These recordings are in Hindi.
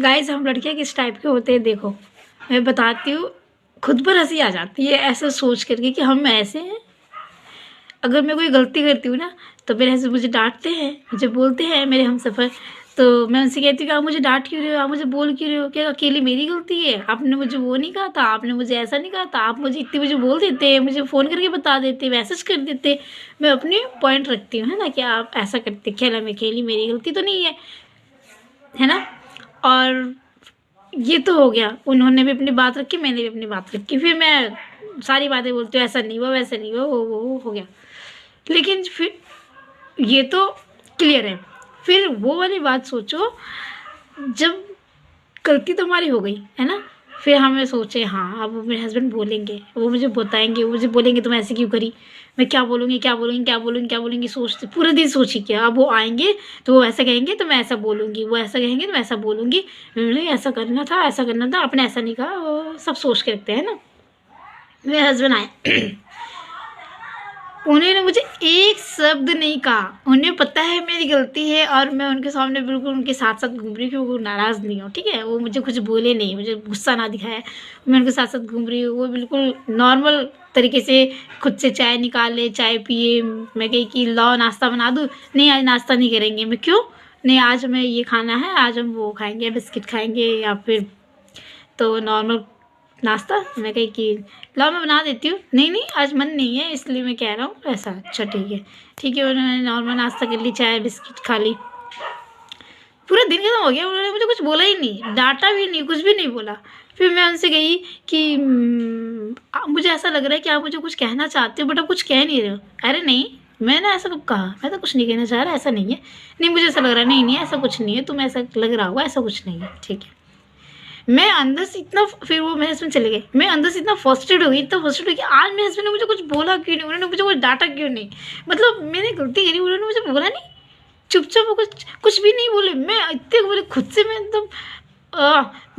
गाइस हम लड़कियां किस टाइप के होते हैं देखो, मैं बताती हूँ। खुद पर हंसी आ जाती है ऐसा सोच करके कि हम ऐसे हैं। अगर मैं कोई गलती करती हूँ ना तो मेरे हस्बैंड मुझे डांटते हैं, मुझे बोलते हैं मेरे हमसफ़र। तो मैं उनसे कहती हूँ कि आप मुझे डांट क्यों रहे हो, आप मुझे बोल क्यों रहे हो, क्या अकेली मेरी गलती है? आपने मुझे वो नहीं कहा था, आपने मुझे ऐसा नहीं कहा था, आप मुझे इतनी मुझे बोल देते, मुझे फ़ोन करके बता देते, मैसेज कर देते। मैं अपनी पॉइंट रखती हूँ, है ना, कि आप ऐसा करते, खेला में खेली, मेरी गलती तो नहीं है ना। और ये तो हो गया, उन्होंने भी अपनी बात रखी, मैंने भी अपनी बात रखी। फिर मैं सारी बातें बोलती हूँ, ऐसा नहीं हुआ, वैसा नहीं हुआ, वो हो गया। लेकिन फिर ये तो क्लियर है। फिर वो वाली बात सोचो, जब गलती तो हमारी हो गई है ना, फिर हमें सोचे हाँ अब मेरे हस्बैंड बोलेंगे, वो मुझे बताएंगे, वो मुझे बोलेंगे तुम ऐसे क्यों करी। मैं क्या बोलूँगी, क्या बोलूँगी, क्या बोलूँगी, क्या बोलूँगी, सोचते पूरे दिन सोची क्या। अब वो आएंगे तो वो ऐसा कहेंगे तो मैं ऐसा बोलूँगी, वो ऐसा कहेंगे तो मैं ऐसा बोलूँगी। मैंने ऐसा करना था, ऐसा करना था, आपने ऐसा नहीं कहा, वो सब सोच के रखते हैं ना। मेरे हस्बैंड आए उन्होंने मुझे एक शब्द नहीं कहा। उन्हें पता है मेरी गलती है और मैं उनके सामने बिल्कुल उनके साथ साथ घूम रही हूँ, वो नाराज़ नहीं हो, ठीक है। वो मुझे कुछ बोले नहीं, मुझे गुस्सा ना दिखाया, मैं उनके साथ साथ घूम रही हूँ। वो बिल्कुल नॉर्मल तरीके से खुद से चाय निकाले, चाय पिए। मैं कही कि लाओ नाश्ता बना दूँ, नहीं आज नाश्ता नहीं करेंगे। मैं क्यों नहीं, आज हमें ये खाना है, आज हम वो खाएंगे, बिस्किट खाएंगे या फिर तो नॉर्मल नाश्ता। मैं कही कि लाओ मैं बना देती हूँ, नहीं नहीं आज मन नहीं है इसलिए मैं कह रहा हूँ ऐसा। अच्छा ठीक है, ठीक है। उन्होंने नॉर्मल नाश्ता कर ली, चाय बिस्किट खा ली, पूरा दिन खत्म हो गया। उन्होंने मुझे कुछ बोला ही नहीं, डांटा भी नहीं, कुछ भी नहीं बोला। फिर मैं उनसे कही कि मुझे ऐसा लग रहा है कि आप मुझे कुछ कहना चाहते हो बट आप कुछ कह नहीं रहे हो। अरे नहीं, मैंने ऐसा कब कहा, मैं तो कुछ नहीं कहना चाह रहा, ऐसा नहीं है। नहीं मुझे ऐसा लग रहा है, नहीं नहीं ऐसा कुछ नहीं है, तुम ऐसा लग रहा होगा, ऐसा कुछ नहीं है, ठीक है। मैं अंदर से इतना, फिर वो मेरे हस्बैंड चले गए, मैं अंदर से इतना फ्रस्ट्रेट हो गई, इतना फ्रस्ट्रेट हो गई कि आज मेरे हस्बैंड ने मुझे कुछ बोला क्यों नहीं, उन्होंने मुझे कुछ डांटा क्यों नहीं। मतलब मैंने गलती करी, उन्होंने मुझे बोला नहीं, चुपचाप वो कुछ कुछ भी नहीं बोले। मैं इतने बोले खुद से, मैं एकदम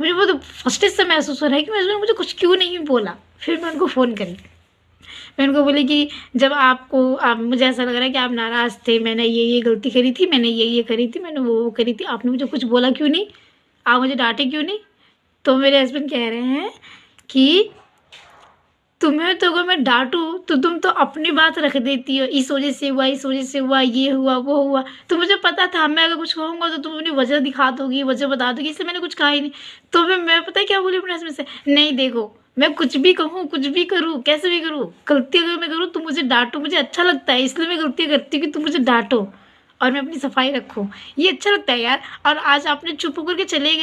मुझे बहुत फ्रस्ट्रेट सा महसूस हो रहा है कि मेरे हस्बैंड मुझे कुछ क्यों नहीं बोला। फिर मैं उनको फ़ोन करी, मैं उनको बोली कि जब आप मुझे ऐसा लग रहा है कि आप नाराज़ थे, मैंने ये गलती करी थी, मैंने ये करी थी, मैंने वो करी थी, आपने मुझे कुछ बोला क्यों नहीं, आप मुझे डांटे क्यों नहीं। तो मेरे हस्बैंड कह रहे हैं कि तुम्हें तो अगर मैं डांटूं तो तुम तो अपनी बात रख देती हो, इस वजह से हुआ, इस वजह से हुआ, ये हुआ, वो हुआ। तो मुझे पता था मैं अगर कुछ कहूँगा तो तुम अपनी वजह दिखा दोगी, वजह बता दोगी, इसलिए मैंने कुछ कहा ही नहीं। तो मैं पता है क्या बोली अपने हस्बैंड से, नहीं देखो मैं कुछ भी कहूँ, कुछ भी करूँ, कैसे भी करूँ, गलती अगर मैं करूँ तो मुझे डांटो, मुझे अच्छा लगता है, इसलिए मैं गलती करती हूँ कि तुम मुझे डांटो और मैं अपनी सफाई रखूँ, ये अच्छा लगता है यार। और आज आपने चुप होकर के चले गए।